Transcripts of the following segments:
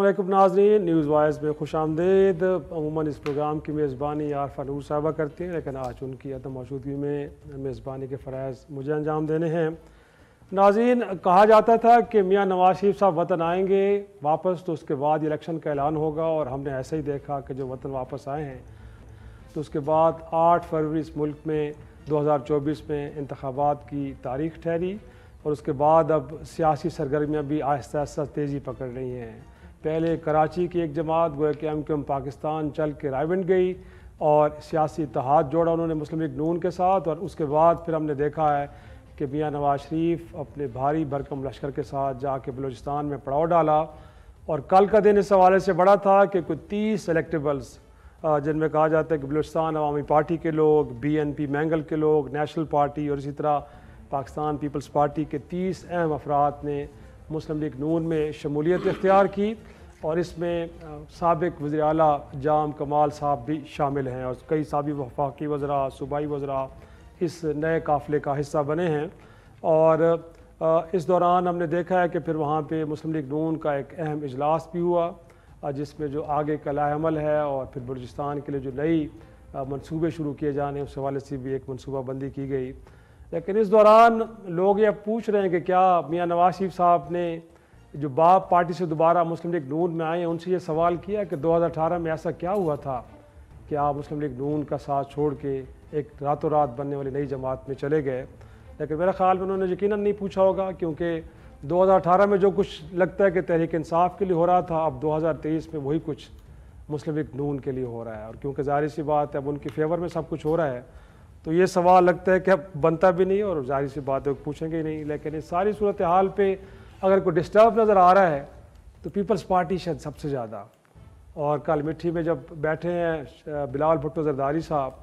अस्सलामुअलैकुम नाज़रीन, news voice में खुशामदीद। अमूमन इस प्रोग्राम की मेज़बानी आरफा नूर साहबा करती हैं, लेकिन आज उनकी अदम मौजूदगी में मेज़बानी के फ़राइज़ मुझे अंजाम देने हैं। नाज़रीन, कहा जाता था कि मियाँ नवाज शरीफ साहब वतन आएंगे वापस तो उसके बाद इलेक्शन का ऐलान होगा, और हमने ऐसे ही देखा कि जो वतन वापस आए हैं तो उसके बाद 8 फरवरी इस मुल्क में 2024 में इंतखाबात की तारीख़ ठहरी, और उसके बाद अब सियासी सरगर्मियाँ भी आहिस्ता आहिस्ता तेज़ी पकड़ रही हैं। पहले कराची की एक जमात गोया कि एमक्यूएम पाकिस्तान चल के रायबंद गई और सियासी इत्तेहाद जोड़ा उन्होंने मुस्लिम लीग नून के साथ, और उसके बाद फिर हमने देखा है कि मियाँ नवाज शरीफ अपने भारी भरकम लश्कर के साथ जाके बलूचिस्तान में पड़ाव डाला। और कल का दिन इस हवाले से बड़ा था कि कुछ 30 इलेक्टेबल्स जिनमें कहा जाता है कि बलूचिस्तान अवामी पार्टी के लोग, BNP मैंगल के लोग, नेशनल पार्टी और इसी तरह पाकिस्तान पीपल्स पार्टी के 30 अहम अफराद ने मुस्लिम लीग नून में शमूलियत इख्तियार की, और इसमें साबिक वज़ीर आला जाम कमाल साहब भी शामिल हैं, और कई साबिक वफाकी वज़रा, सूबाई वज़रा इस नए काफ़िले का हिस्सा बने हैं। और इस दौरान हमने देखा है कि फिर वहाँ पे मुस्लिम लीग नून का एक अहम इजलास भी हुआ, जिसमें जो आगे का लाएअमल है और फिर बलूचिस्तान के लिए जो नई मंसूबे शुरू किए जाने उस हवाले से भी एक मनसूबाबंदी की गई। लेकिन इस दौरान लोग ये पूछ रहे हैं कि क्या मियाँ नवाज शरीफ साहब ने जो बाप पार्टी से दोबारा मुस्लिम लीग नून में आए हैं उनसे ये सवाल किया कि 2018 में ऐसा क्या हुआ था कि आप मुस्लिम लीग नून का साथ छोड़ के एक रातों रात बनने वाली नई जमात में चले गए। लेकिन मेरा ख्याल में उन्होंने यकीनन नहीं पूछा होगा, क्योंकि 2018 में जो कुछ लगता है कि तहरीक इंसाफ के लिए हो रहा था, अब 2023 में वही कुछ मुस्लिम लीग नून के लिए हो रहा है। और क्योंकि जाहिर सी बात है अब उनके फेवर में सब कुछ हो रहा है, तो ये सवाल लगता है कि अब बनता भी नहीं और जाहिर सी बात है पूछेंगे ही नहीं। लेकिन इस सारी सूरत हाल पे अगर कोई डिस्टर्ब नज़र आ रहा है तो पीपल्स पार्टी शायद सबसे ज़्यादा। और कल मिट्टी में जब बैठे हैं बिलावल भुट्टो जरदारी साहब,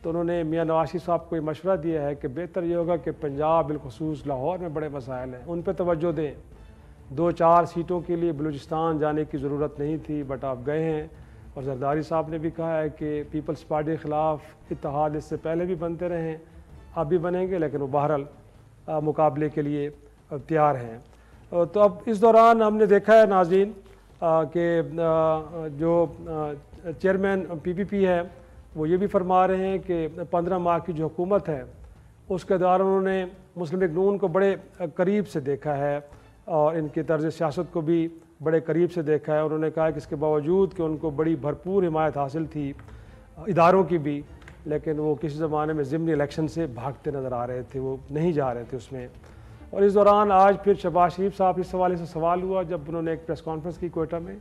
तो उन्होंने मियाँ नवाज शरीफ साहब को ये मशवरा दिया है कि बेहतर ये होगा कि पंजाब बिलखुसूस लाहौर में बड़े मसाइल हैं, उन पर तवज्जो दें। 2-4 सीटों के लिए बलूचिस्तान जाने की ज़रूरत नहीं थी, बट आप गए हैं। और जरदारी साहब ने भी कहा है कि पीपल्स पार्टी के ख़िलाफ़ इत्तेहाद इससे पहले भी बनते रहे हैं, अब भी बनेंगे, लेकिन वो बहरहाल मुकाबले के लिए तैयार हैं। तो अब इस दौरान हमने देखा है नाज़रीन कि जो चेयरमैन PPP है वो ये भी फरमा रहे हैं कि 15 माह की जो हुकूमत है उसके दौरान उन्होंने मुस्लिम लीग नून को बड़े करीब से देखा है और इनकी तर्ज सियासत को भी बड़े करीब से देखा है। उन्होंने कहा कि इसके बावजूद कि उनको बड़ी भरपूर हिमायत हासिल थी इदारों की भी, लेकिन वो किसी ज़माने में ज़िमनी इलेक्शन से भागते नज़र आ रहे थे, वो नहीं जा रहे थे उसमें। और इस दौरान आज फिर शहबाज शरीफ साहब इस हवाले से सवाल हुआ जब उन्होंने एक प्रेस कॉन्फ्रेंस की कोयटा में,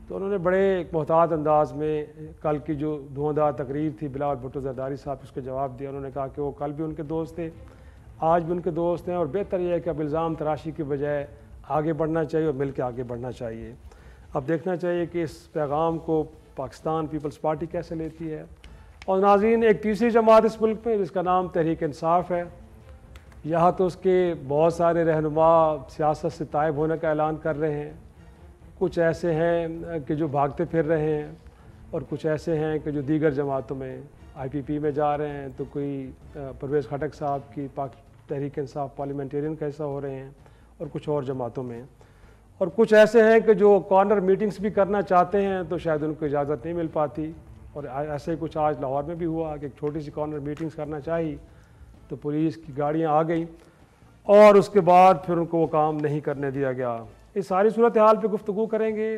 तो उन्होंने बड़े एक मोहतात अंदाज में कल की जो धुआंधार तकरीर थी बिलावल भुट्टो जरदारी साहब उसके जवाब दिया। उन्होंने कहा कि वो कल भी उनके दोस्त थे, आज भी उनके दोस्त हैं, और बेहतर यह है कि अब इल्ज़ाम तराशी की बजाय आगे बढ़ना चाहिए और मिल के आगे बढ़ना चाहिए। अब देखना चाहिए कि इस पैगाम को पाकिस्तान पीपल्स पार्टी कैसे लेती है। और नाज़रीन, एक तीसरी जमात इस मुल्क में जिसका नाम तहरीक इंसाफ है, यहाँ तो उसके बहुत सारे रहनुमा सियासत से तायब होने का ऐलान कर रहे हैं। कुछ ऐसे हैं कि जो भागते फिर रहे हैं, और कुछ ऐसे हैं कि जो दीगर जमातों में IPP में जा रहे हैं। तो कोई परवेज़ खटक साहब की तहरीक इंसाफ पार्लियामेंटेरियन का हिस्सा हो रहे हैं, और कुछ और जमातों में। और कुछ ऐसे हैं कि जो कॉर्नर मीटिंग्स भी करना चाहते हैं तो शायद उनको इजाज़त नहीं मिल पाती। और ऐसे ही कुछ आज लाहौर में भी हुआ कि एक छोटी सी कॉर्नर मीटिंग्स करना चाहिए तो पुलिस की गाड़ियां आ गई और उसके बाद फिर उनको वो काम नहीं करने दिया गया। इस सारी सूरत हाल पे गुफ्तगू करेंगे,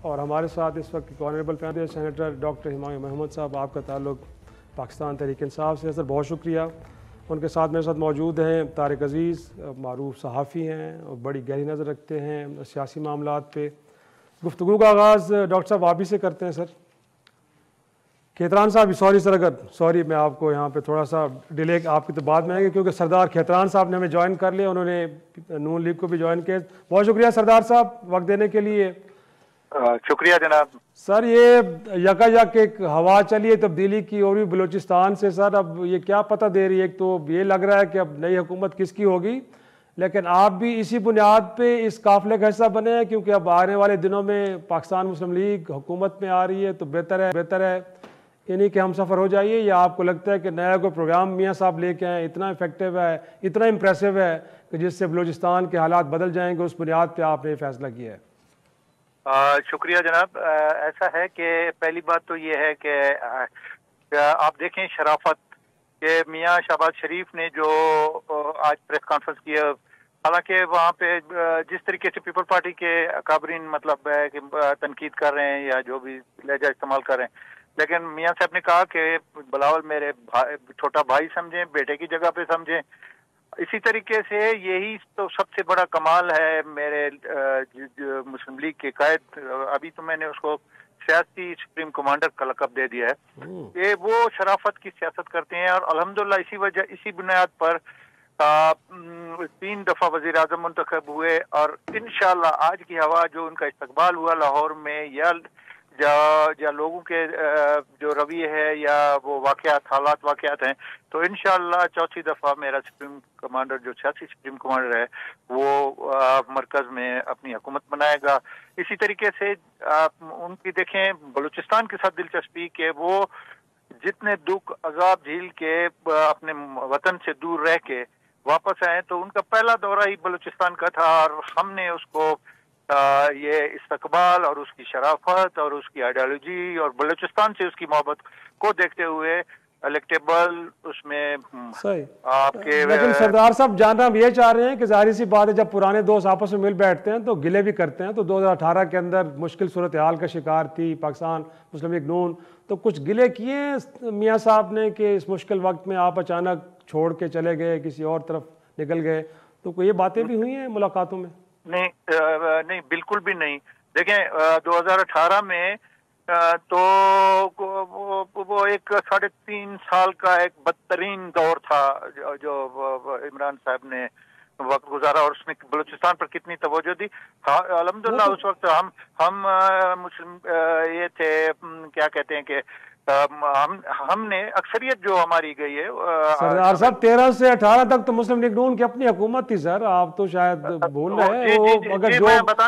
और हमारे साथ इस वक्त honourable panel senator doctor Humayun Mahmood साहब, आपका ताल्लुक़ पाकिस्तान तहरीक इंसाफ से। सर बहुत शुक्रिया। उनके साथ मेरे साथ मौजूद हैं तारिक अज़ीज़, मारूफ सहाफ़ी हैं और बड़ी गहरी नज़र रखते हैं सियासी मामलात पे। गुफ्तगू का आगाज़ डॉक्टर साहब आप ही से करते हैं। सर खेतरान साहब, सॉरी सर, अगर सॉरी मैं आपको यहाँ पे थोड़ा सा डिले आपकी तो बाद में आएंगे, क्योंकि सरदार खेतरान साहब ने हमें ज्वाइन कर लिया, उन्होंने नून लीग को भी ज्वाइन किया। बहुत शुक्रिया सरदार साहब वक्त देने के लिए। शुक्रिया जनाब। सर ये यकायक एक हवा चली है तब्दीली की और भी बलूचिस्तान से। सर अब ये क्या पता दे रही है, एक तो ये लग रहा है कि अब नई हुकूमत किसकी होगी, लेकिन आप भी इसी बुनियाद पे इस काफिले का हिस्सा बने हैं, क्योंकि अब आने वाले दिनों में पाकिस्तान मुस्लिम लीग हुकूमत में आ रही है, तो बेहतर है इन्हीं के हम सफ़र हो जाइए। या आपको लगता है कि नया कोई प्रोग्राम मियाँ साहब लेके आए इतना इफेक्टिव है, इतना इम्प्रेसिव है कि जिससे बलूचिस्तान के हालात बदल जाएंगे, उस बुनियाद पर आपने फैसला किया है? शुक्रिया जनाब। ऐसा है कि पहली बात तो ये है कि आप देखें शराफत के मियाँ शहबाज शरीफ ने जो आज प्रेस कॉन्फ्रेंस किया, हालांकि वहाँ पे जिस तरीके से पीपल पार्टी के अकाबरीन मतलब है कि तनकीद कर रहे हैं या जो भी लहजा इस्तेमाल कर रहे हैं, लेकिन मियाँ साहब ने कहा कि बिलावल मेरे छोटा भाई समझें, बेटे की जगह पे समझें। इसी तरीके से यही तो सबसे बड़ा कमाल है मेरे मुस्लिम लीग के कायद। अभी तो मैंने उसको सियासी सुप्रीम कमांडर का लकब दे दिया है कि वो शराफत की सियासत करते हैं, और अल्हम्दुलिल्लाह इसी बुनियाद पर 3 दफा वजीर आजम मुंतखब हुए, और इंशाल्लाह आज की हवा जो उनका इस्तकबाल हुआ लाहौर में, या लोगों के जो रवैये है या वो हालात वाकयात हैं, तो इंशाल्लाह चौथी दफा मेरा सुप्रीम कमांडर जो सियासी सुप्रीम कमांडर है वो मरकज में अपनी हुकूमत बनाएगा। इसी तरीके से उनकी देखें बलूचिस्तान के साथ दिलचस्पी के वो जितने दुख अजाब झील के अपने वतन से दूर रह के वापस आए, तो उनका पहला दौरा ही बलूचिस्तान का था, और हमने उसको ये इस्तकबाल और उसकी शराफत और उसकी आइडियोलॉजी और बलूचिस्तान से उसकी मोहब्बत को देखते हुए इलेक्टेबल उसमें सही आपके। लेकिन सरदार साहब जानना हम ये चाह रहे हैं कि जाहिर सी बात है जब पुराने दोस्त आपस में मिल बैठते हैं तो गिले भी करते हैं, तो 2018 के अंदर मुश्किल सूरत हाल का शिकार थी पाकिस्तान मुस्लिम लीग नून, तो कुछ गिले किए मियाँ साहब ने कि इस मुश्किल वक्त में आप अचानक छोड़ के चले गए, किसी और तरफ निकल गए, तो कोई ये बातें भी हुई हैं मुलाकातों में? नहीं, बिल्कुल भी नहीं। देखें 2018 में तो वो एक 3.5 साल का एक बदतरीन दौर था जो इमरान साहब ने वक्त गुजारा, और उसने बलूचिस्तान पर कितनी तवज्जो दी। अल्हम्दुलिल्लाह उस वक्त हम मुस्लिम ये थे, क्या कहते हैं कि हमने अक्सरियत जो हमारी गई है। सरदार साहब 13 से 18 तक तो मुस्लिम लीग नून की अपनी हुकूमत थी सर, आप तो शायद भूल रहे हैं। वो अगर जो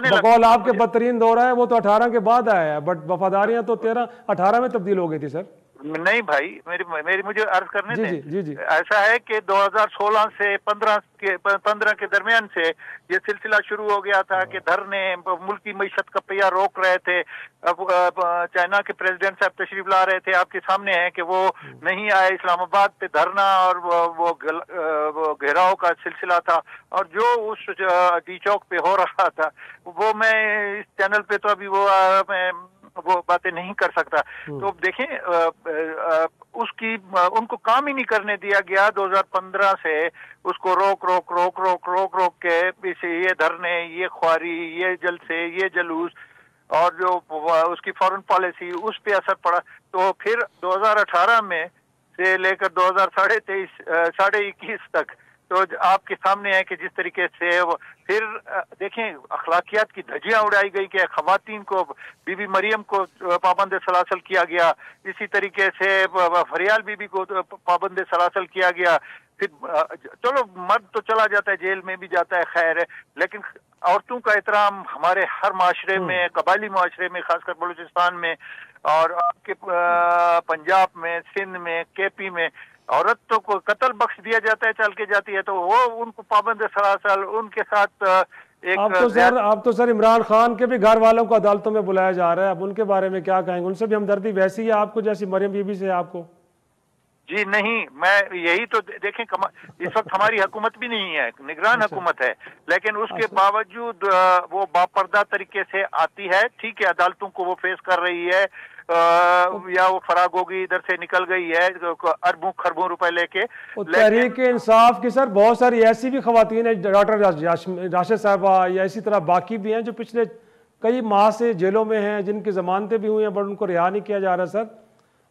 बकौल आपके बदतरीन दौरा है वो तो 18 के बाद आया है, बट वफादारियां तो 13-18 में तब्दील हो गई थी सर। नहीं भाई, मेरी मुझे अर्ज करने दें। जी। ऐसा है कि 2016 से 15 के दरमियान से ये सिलसिला शुरू हो गया था कि धरने मुल्क की मईशत का पहिया रोक रहे थे। अब चाइना के प्रेसिडेंट साहब तशरीफ ला रहे थे, आपके सामने है कि वो नहीं आए, इस्लामाबाद पे धरना और वो घेराव का सिलसिला था, और जो उस डी चौक पे हो रहा था वो मैं इस चैनल पे तो अभी वो बातें नहीं कर सकता। तो देखें उनको काम ही नहीं करने दिया गया। 2015 से उसको रोक के ये धरने, ये ख्वारी, ये जलसे, ये जलूस और जो उसकी फॉरेन पॉलिसी उस पे असर पड़ा। तो फिर 2018 में से लेकर 2023-21 तक तो आपके सामने है कि जिस तरीके से फिर देखें अखलाकियात की धज्जियां उड़ाई गई कि खवातीन को, बीबी मरियम को पाबंद सलासल किया गया, इसी तरीके से फरियाल बीबी को पाबंद सलासल किया गया। फिर चलो मर्द तो चला जाता है, जेल में भी जाता है, खैर है, लेकिन औरतों का एहतराम हमारे हर माशरे में, कबायली माशरे में, खासकर बलूचिस्तान में और आपके पंजाब में, सिंध में, केपी में औरतों को कत्ल बख्श दिया जाता है, चल के जाती है, तो वो उनको पाबंद सलासल उनके साथ एक अब तो सर इमरान खान के भी घर वालों को अदालतों में बुलाया जा रहा है, अब उनके बारे में क्या कहेंगे? उनसे भी हमदर्दी वैसी है आपको जैसी मरियम बीबी से आपको? जी नहीं, मैं यही तो देखें इस वक्त हमारी हुकूमत भी नहीं है, निगरान हुकूमत है, लेकिन उसके बावजूद वो बापर्दा तरीके से आती है। ठीक है, अदालतों को वो फेस कर रही है, या वो फराग होगी, इधर से निकल गई है अरबों खरबों रुपए लेके। तहरीक इंसाफ की सर बहुत सारी ऐसी भी खवातीन है, डॉक्टर राशिद साहबा या इसी तरह बाकी भी हैं जो पिछले कई माह से जेलों में हैं, जिनकी जमानतें भी हुई हैं बट उनको रिहा नहीं किया जा रहा। सर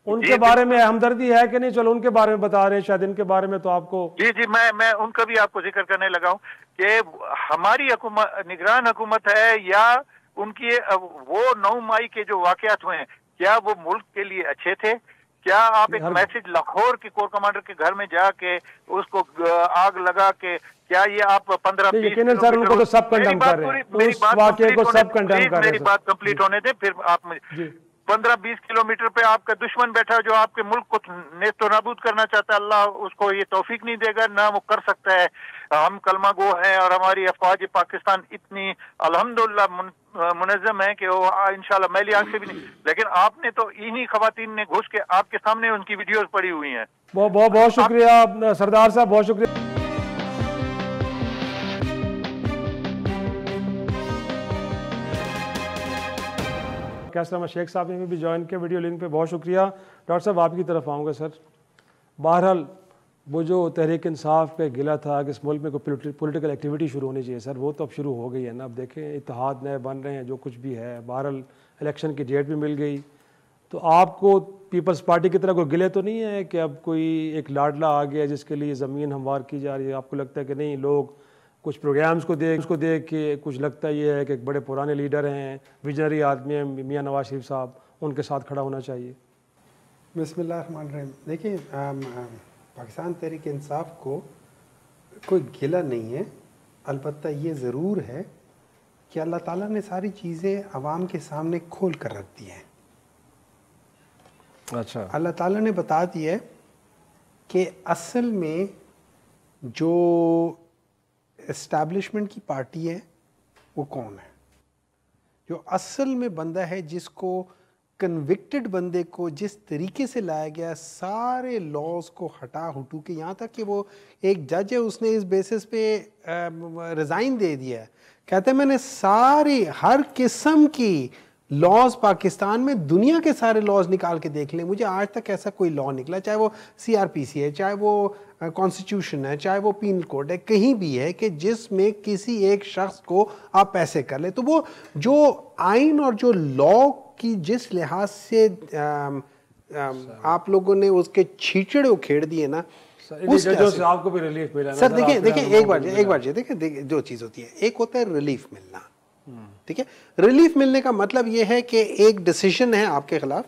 उनके बारे में हमदर्दी है कि नहीं? चलो उनके बारे में बता रहे हैं, शायद इनके बारे में तो आपको। जी मैं उनका भी आपको जिक्र करने लगा हूँ कि हमारी हुकूमत निगरान हुकूमत है या उनकी वो 9 मई के जो वाकयात हुए हैं, क्या वो मुल्क के लिए अच्छे थे? क्या आप एक मैसेज लाहौर के कोर कमांडर के घर में जाके उसको आग लगा के, क्या ये आप 15-20 सर उनको तो सब कंडेम कर रहे हैं, मेरी बात कंप्लीट होने दें, फिर आप 15-20 किलोमीटर पे आपका दुश्मन बैठा जो आपके मुल्क को नेस्तो नाबूद करना चाहता है, अल्लाह उसको ये तौफीक नहीं देगा, ना वो कर सकता है। हम कलमा गो हैं और हमारी अफवाज पाकिस्तान इतनी अल्हम्दुलिल्लाह मुनज़्ज़म है कि वो इंशाल्लाह मैली आंख से भी नहीं। लेकिन आपने तो इन्हीं खवातीन ने घुस के आपके सामने उनकी वीडियोस पड़ी हुई हैं। बहुत बहुत बहुत शुक्रिया सरदार साहब, बहुत शुक्रिया। कैसर शेख साहब ने भी ज्वाइन किया वीडियो लिंक पे, बहुत शुक्रिया। डॉक्टर साहब आपकी तरफ आऊँगा सर। बहरहाल वो जो तहरीक इंसाफ पे गिला था कि इस मुल्क में कोई पॉलिटिकल एक्टिविटी शुरू होनी चाहिए सर, वो तो अब शुरू हो गई है ना। अब देखें इत्तेहाद नए बन रहे हैं, जो कुछ भी है। बहरहाल इलेक्शन की डेट भी मिल गई, तो आपको पीपल्स पार्टी की तरह कोई गिले तो नहीं है कि अब कोई एक लाडला आ गया जिसके लिए ज़मीन हमवार की जा रही है? आपको लगता है कि नहीं, लोग कुछ प्रोग्राम्स को देख के कुछ लगता ये है कि एक बड़े पुराने लीडर हैं, विजनरी आदमी हैं मियाँ नवाज शरीफ साहब, उनके साथ खड़ा होना चाहिए? बिस्मिल्लाहिर्रहमानिर्रहीम। देखिए, पाकिस्तान तहरीक इंसाफ को कोई गिला नहीं है, अलबत्ता ये ज़रूर है कि अल्लाह ताला ने सारी चीज़ें आवाम के सामने खोल कर रख दी हैं। अच्छा, अल्लाह ताला ने बता दिया है कि असल में जो एस्टैब्लिशमेंट की पार्टी है वो कौन है। जो असल में बंदा है, जिसको कन्विक्टेड बंदे को जिस तरीके से लाया गया, सारे लॉज को हटा हुटू के, यहाँ तक कि वो एक जज है, उसने इस बेसिस पे रिज़ाइन दे दिया है। कहते हैं मैंने सारी हर किस्म की लॉज पाकिस्तान में, दुनिया के सारे लॉज निकाल के देख लें, मुझे आज तक ऐसा कोई लॉ निकला, चाहे वो CRPC है, चाहे वो कॉन्स्टिट्यूशन है, चाहे वो पीनल कोड है, कहीं भी है कि जिसमें किसी एक शख्स को आप पैसे कर ले। तो वो जो आइन और जो लॉ की जिस लिहाज से आप लोगों ने उसके छींचड़े उखेड़ दिए ना, उस आपको भी रिलीफ मिला सर। देखिए एक बार देखिए दो चीज होती है। एक होता है रिलीफ मिलना, ठीक है। रिलीफ मिलने का मतलब यह है कि एक डिसीजन है आपके खिलाफ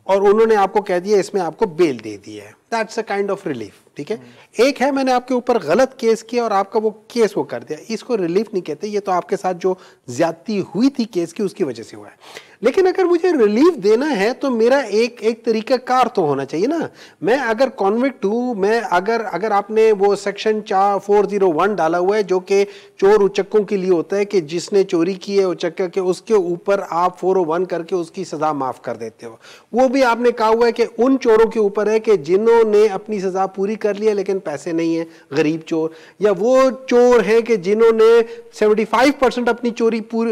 और उन्होंने आपको कह दिया इसमें आपको बेल दे दी है, that's a kind of relief, ठीक है। एक है मैंने आपके ऊपर गलत केस किया और आपका वो केस वो कर दिया, इसको रिलीफ नहीं कहते, ये तो आपके साथ जो ज्यादती हुई थी केस की उसकी वजह से हुआ है। लेकिन अगर मुझे रिलीफ देना है तो मेरा एक तरीका कार तो होना चाहिए ना। मैं अगर कॉन्विक्ट हूं, मैं अगर आपने वो सेक्शन 401 डाला हुआ है जो कि चोर उचक्कों के लिए होता है कि जिसने चोरी की है उचक्का के, उसके ऊपर आप 401 करके उसकी सजा माफ कर देते हो। वो भी आपने कहा हुआ है कि उन चोरों के ऊपर है कि जिन्होंने अपनी सजा पूरी कर ली है लेकिन पैसे नहीं है, गरीब चोर, या वो चोर है कि जिन्होंने 75%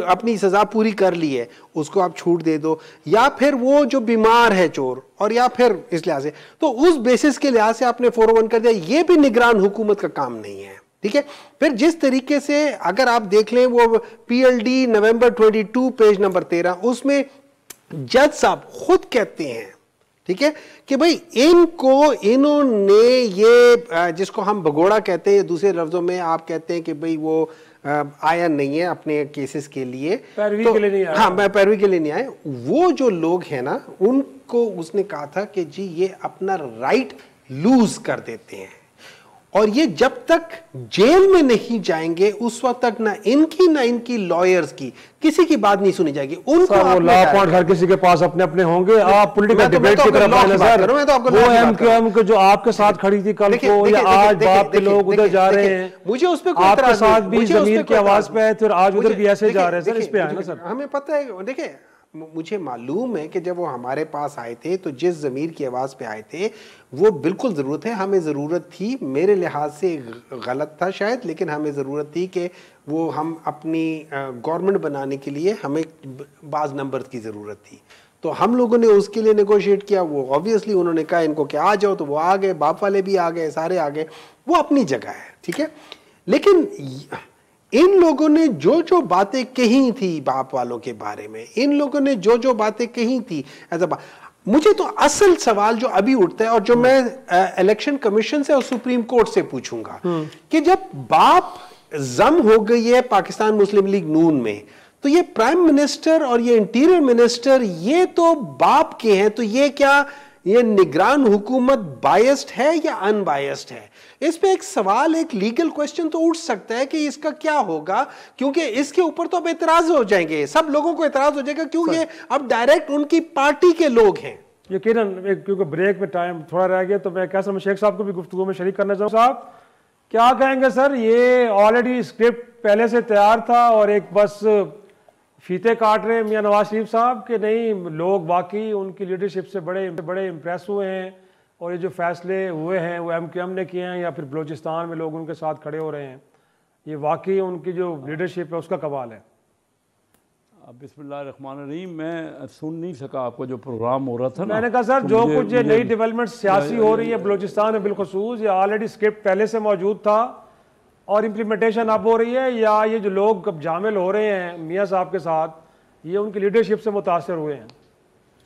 अपनी सजा पूरी कर ली है, उसको आप छूट दे दो, या फिर वो जो बीमार है चोर, और या फिर इस लिहाज से, तो उस बेसिस के लिहाज से आपने 401 कर दिया। ये भी निगरान हुकूमत का काम नहीं है, ठीक है। फिर जिस तरीके से अगर आप देख लें वो PLD नवंबर 22 पेज नंबर 13, उसमें जज साहब खुद कहते हैं, ठीक है, कि भाई इन्होंने ये जिसको हम भगोड़ा कहते हैं, दूसरे लफ्जों में आप कहते हैं कि भाई वो आया नहीं है अपने केसेस के लिए, पैरवी के लिए नहीं आया। हाँ, मैं पैरवी के लिए नहीं आए। वो जो लोग हैं ना, उनको उसने कहा था कि जी ये अपना राइट लूज कर देते हैं और ये जब तक जेल में नहीं जाएंगे उस वक्त तक ना इनकी लॉयर्स की किसी की बात नहीं सुनी जाएगी। उनको वो लॉ पॉइंट हर किसी के पास अपने अपने होंगे। आप पॉलिटिकल डिबेट की तरफ आए सर, वो MQM के जो आपके साथ खड़ी थी कल को, या आज बाप के लोग उधर जा रहे हैं, मुझे उस पर आपके साथ भी जमीर की आवाज पे है, फिर आज उधर भी ऐसे जा रहे हैं सर, इस पे आए ना सर। हमें पता है, देखिए मुझे मालूम है कि जब वो हमारे पास आए थे तो जिस ज़मीर की आवाज़ पे आए थे वो बिल्कुल ज़रूरत है, हमें ज़रूरत थी, मेरे लिहाज से गलत था शायद, लेकिन हमें ज़रूरत थी कि वो हम अपनी गवर्नमेंट बनाने के लिए हमें बाज़ नंबर की ज़रूरत थी, तो हम लोगों ने उसके लिए नेगोशिएट किया। वो ऑब्वियसली उन्होंने कहा इनको कि आ जाओ, तो वो आ गए, बाप वाले भी आ गए, सारे आ गए, वो अपनी जगह है, ठीक है। लेकिन इन लोगों ने जो जो बातें कही थी बाप वालों के बारे में, इन लोगों ने जो जो बातें कही थी मुझे तो असल सवाल जो अभी उठता है और जो मैं इलेक्शन कमीशन से और सुप्रीम कोर्ट से पूछूंगा कि जब बाप जम हो गई है पाकिस्तान मुस्लिम लीग नून में, तो ये प्राइम मिनिस्टर और ये इंटीरियर मिनिस्टर ये तो बाप के हैं, तो ये क्या ये निगरान हुकूमत बायस्ड है या अनबायस्ड है? इस पे एक सवाल, एक लीगल क्वेश्चन तो उठ सकता है कि इसका क्या होगा, क्योंकि इसके ऊपर तो अब एतराज हो जाएंगे, सब लोगों को एतराज हो जाएगा, क्योंकि अब डायरेक्ट उनकी पार्टी के लोग हैं। यकीनन, क्योंकि ब्रेक में टाइम थोड़ा रह गया, तो मैं कैसा मैं शेख साहब को भी गुफ्तगू में शरीक करना चाहूँ। साहब क्या कहेंगे सर, ये ऑलरेडी स्क्रिप्ट पहले से तैयार था और एक बस फीते काट रहे हैं मियां नवाज शरीफ साहब कि नहीं, लोग वाकई उनकी लीडरशिप से बड़े बड़े इम्प्रेस हुए हैं और ये जो फैसले हुए हैं वो MQM ने किए हैं या फिर बलूचिस्तान में लोग उनके साथ खड़े हो रहे हैं, ये वाकई उनकी जो लीडरशिप है उसका कमाल है? बिस्मिल्लाहिर्रहमानिर्रहीम। मैं सुन नहीं सका आपका जो प्रोग्राम हो रहा था ना, मैंने कहा सर जो कुछ ये नई डेवलपमेंट सियासी हो रही है बलूचिस्तान में बिलखुसूस, ये ऑलरेडी स्क्रिप्ट पहले से मौजूद था और इम्प्लीमेंटेशन अब हो रही है, या ये जो लोग अब शामिल हो रहे हैं मियाँ साहब के साथ, ये उनकी लीडरशिप से मुतासर हुए हैं?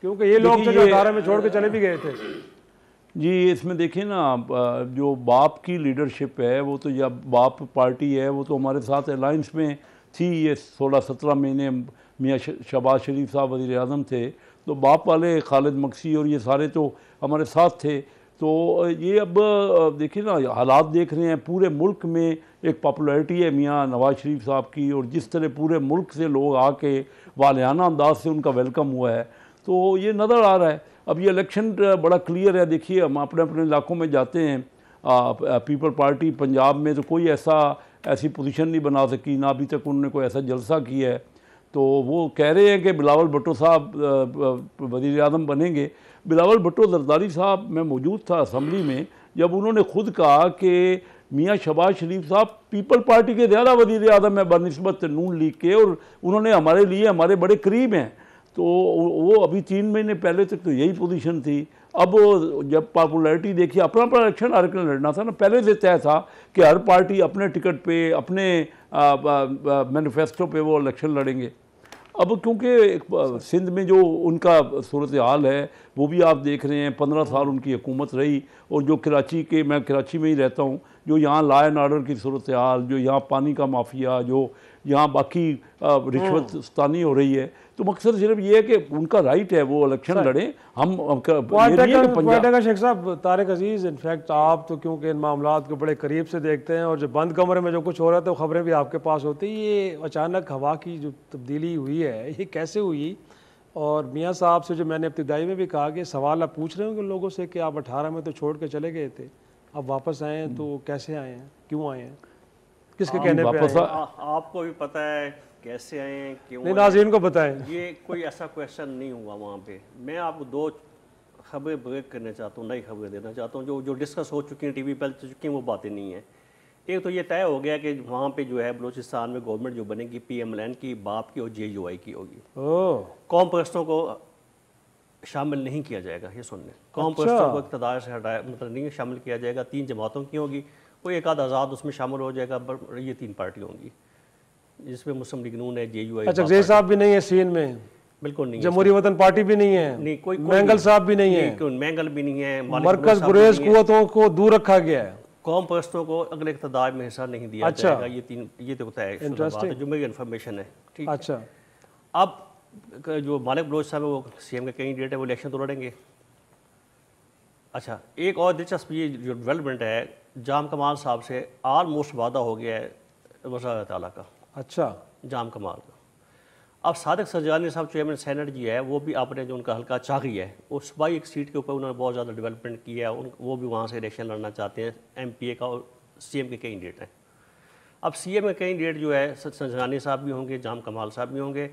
क्योंकि ये लोग जो 18 में छोड़ के चले भी गए थे। जी, इसमें देखिए ना, जो बाप की लीडरशिप है वो तो, या बाप पार्टी है वो तो हमारे साथ अलायंस में थी, ये 16-17 महीने मियाँ शहबाज शरीफ साहब वज़ीर आज़म थे, तो बाप वाले खालिद मक्सी और ये सारे तो हमारे साथ थे। तो ये अब देखिए ना, हालात देख रहे हैं पूरे मुल्क में, एक पॉपुलैरिटी है मियाँ नवाज शरीफ साहब की, और जिस तरह पूरे मुल्क से लोग आके वालियाना अंदाज से उनका वेलकम हुआ है, तो ये नज़र आ रहा है। अब ये इलेक्शन बड़ा क्लियर है। देखिए, हम अपने अपने इलाकों में जाते हैं, पीपल पार्टी पंजाब में तो कोई ऐसी पोजीशन नहीं बना सकी, ना अभी तक उन्होंने कोई ऐसा जलसा किया है। तो वो कह रहे हैं कि बिलावल भुट्टो साहब वज़ीर आज़म बनेंगे। बिलावल भुट्टो जरदारी साहब, मैं मौजूद था असम्बली में जब उन्होंने खुद कहा कि मियाँ शहबाज शरीफ साहब पीपल पार्टी के ज़्यादा वज़ीर आज़म है बनिस्बत नून लीग के, और उन्होंने हमारे लिए हमारे बड़े करीब हैं। तो वो अभी 3 महीने पहले तक तो यही पोजीशन थी। अब जब पॉपुलैरिटी देखिए, अपना अपना इलेक्शन हर एक ने लड़ना था ना, पहले से तय था कि हर पार्टी अपने टिकट पे, अपने मैनिफेस्टो पे वो इलेक्शन लड़ेंगे। अब क्योंकि सिंध में जो उनका सूरत हाल है वो भी आप देख रहे हैं, 15 साल उनकी हुकूमत रही, और जो कराची के, मैं कराची में ही रहता हूँ, जो यहाँ लॉ एंड ऑर्डर की सूरत हाल, जो यहाँ पानी का माफिया, जो यहाँ बाकी रिश्वतस्तानी हो रही है, तो मकसद सिर्फ ये है कि उनका राइट है वो इलेक्शन लड़ें। हम शेख साहब तारिक अजीज़, इनफैक्ट आप तो क्योंकि इन मामलात को बड़े करीब से देखते हैं और जो बंद कमरे में जो कुछ हो रहा था वो खबरें भी आपके पास होती, ये अचानक हवा की जो तब्दीली हुई है ये कैसे हुई? और मियाँ साहब से जो मैंने इब्तिदाई में भी कहा कि सवाल आप पूछ रहे हो उन लोगों से कि आप 18 में तो छोड़ के चले गए थे, अब वापस आए हैं, तो कैसे आए हैं, क्यों आए हैं, किसके कहने पे आए हैं? आपको भी पता है कैसे आए हैं, क्यों? नहीं, नाज़रीन को बताएं। ये कोई ऐसा क्वेश्चन नहीं हुआ वहाँ पे। मैं आपको 2 खबरें ब्रेक करना चाहता हूँ, नई खबरें देना चाहता हूँ, जो डिस्कस हो चुकी हैं, टीवी पर चल चुकी हैं, वो बातें नहीं हैं। एक तो ये तय हो गया कि वहाँ पे जो है बलूचिस्तान में गवर्नमेंट जो बनेगी PMLN की, बाप की और JUI की होगी। कौम परस्तों को शामिल नहीं किया जाएगा, ये सुन लें। कौम परस्तों को इक़्तिदार से हटाया, मतलब नहीं शामिल किया जाएगा। 3 जमातों की होगी, कोई एक आध आज़ाद उसमें शामिल हो जाएगा, ये 3 पार्टी होंगी जिसमें मुस्लिम लीग नून है, JUI। अच्छा, जय साहब भी नहीं है सीन में? बिल्कुल नहीं। जमहूरी वतन पार्टी भी नहीं है? नहीं, कोई मैंगल साहब भी नहीं है? मैंगल भी नहीं है। मरकज गुरेज कुव्वतों को दूर रखा गया है, कौम परस्तों को अगले इक़्तिदार में हिस्सा नहीं दिया जाएगा। ये तो तय है, जो मेरी इन्फॉर्मेशन है। ठीक। अच्छा, अब जो मालिक बलोच साहब है वो CM के कैंडिडेट है, वो इलेक्शन तो लड़ेंगे। अच्छा, एक और दिलचस्प ये जो डेवलपमेंट है, जाम कमाल साहब से आलमोस्ट वादा हो गया है वज़ारत ताला का। अच्छा, जाम कमाल का। अब सादिक सरजानी साहब चेयरमैन सेनेट जी है, वो भी आपने जो उनका हल्का चागी है, उस बाई एक सीट के ऊपर उन्होंने बहुत ज़्यादा डेवलपमेंट किया है, वो भी वहाँ से इलेक्शन लड़ना चाहते हैं। MPA का और CM के कैंडिडेट हैं। अब CM के कैंडिडेट जो है सरजानी साहब भी होंगे, जाम कमाल साहब भी होंगे।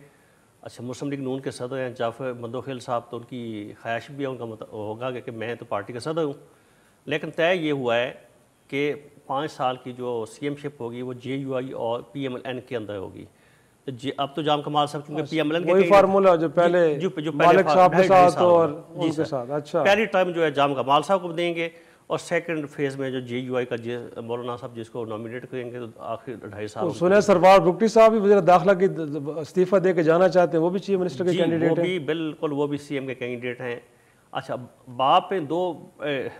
अच्छा, मुस्लिम लीग नून के सदर हैं जाफ़र मंदोखिल साहब, तो उनकी ख्वाहिश भी है, उनका होगा कि मैं तो पार्टी का सदर हूँ। लेकिन तय ये हुआ है कि 5 साल की जो CM शिप होगी वो JUI और PMLN के अंदर होगी। तो अब तो जाम कमाल साहब चूंकि PMLN के वही फार्मूला जो पहले मालिक साहब के साथ और उनके साथ। अच्छा, पहली टर्म जो है जाम कमाल साहब को देंगे, और सेकंड फेज में जो JUI का मौलाना साहब जिसको नॉमिनेट करेंगे, तो आखिर 2.5 साल। सुने सरवार भुट्टी साहब भी वज़ीर दाखिला की इस्तीफा दे के जाना चाहते हैं, वो भी चीफ मिनिस्टर के कैंडिडेट हैं? वो भी बिल्कुल, वो भी CM के कैंडिडेट हैं। अच्छा, बाप में 2